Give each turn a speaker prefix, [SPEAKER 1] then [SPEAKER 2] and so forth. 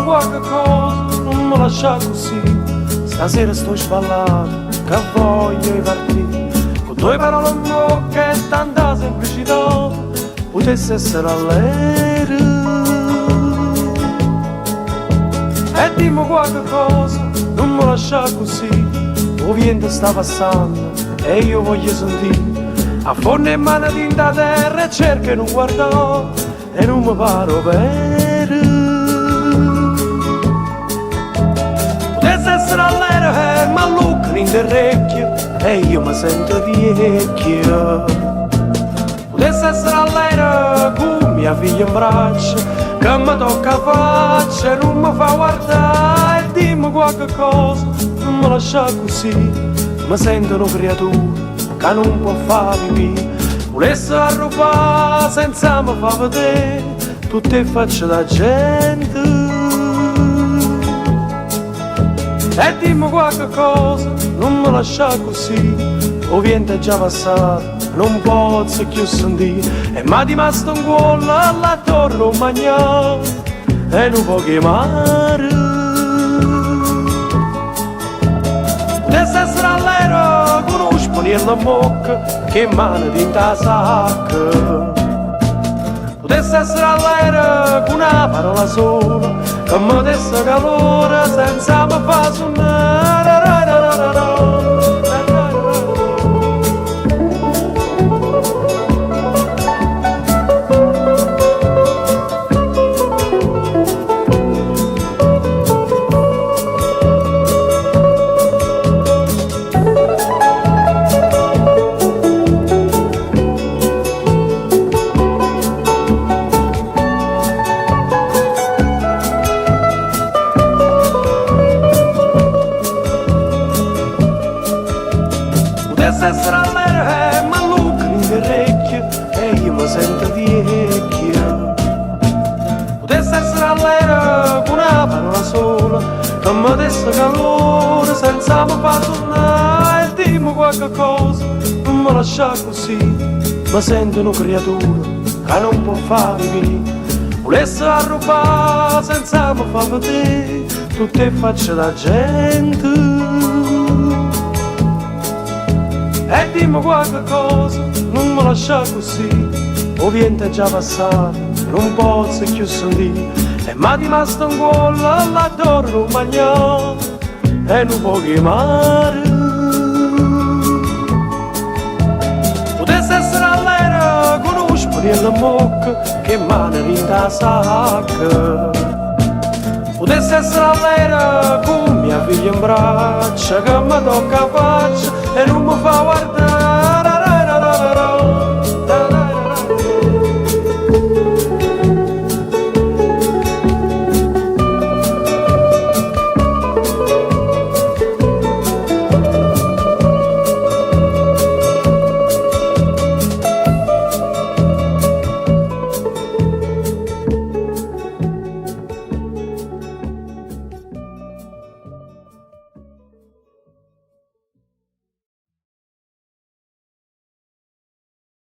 [SPEAKER 1] qualche cosa, non mi lascia così. Stasera sto sballato, che voglio partire. Con due parole in bocca e tanta semplicità, potesse essere all'aereo. E dimmi qualche cosa, non mi lascia così. O vento sta passando e io voglio sentire. Affonda in mano tinta terra e cerca non guardare e non mi pare vero. Potesse essere all'aereo ma lucca in orecchio e io mi sento vecchio. Potesse essere all'aereo con mia figlia in braccio che mi tocca faccia e non mi fa guardare. E dimmi qualche cosa, non mi lascia così. Mi sento una creatura che non può farmi vivere. Volesse arrubare senza mi fa vedere tutte facce da gente. E dimmi qualche cosa, non mi lascia così. O vento è già passato, non posso più sentire. E mi è rimasto un cuore alla torre mangiare e non può chiamare. Potesse essere all'aereo con uno sponiello in bocca che mano tinta sacca. Potesse essere all'aereo con una parola sola che mi desse calore senza mi fa suonare. Potesse essere all'aereo ma lucca in orecchio e io mi sento vecchio. Potesse essere all'aereo con una parola sola che mi desse calore senza mi far tornare. E dimmi qualche cosa, non mi lascia così. Mi sento una creatura che non può farmi vivere. Volesse arrubare senza mi fa vedere tutte facce da gente. E dimmi qualche cosa, non mi lascia così. O vento è già passato, non posso più sentire. E mi è rimasto un cuore alla torre mangiare e non può chiamare. Potesse essere all'aereo con uno sponiello in bocca che mano in ta sacca. Potesse essere all'aereo con mia figlia in braccio che mi tocca faccia e non mi fa guardare.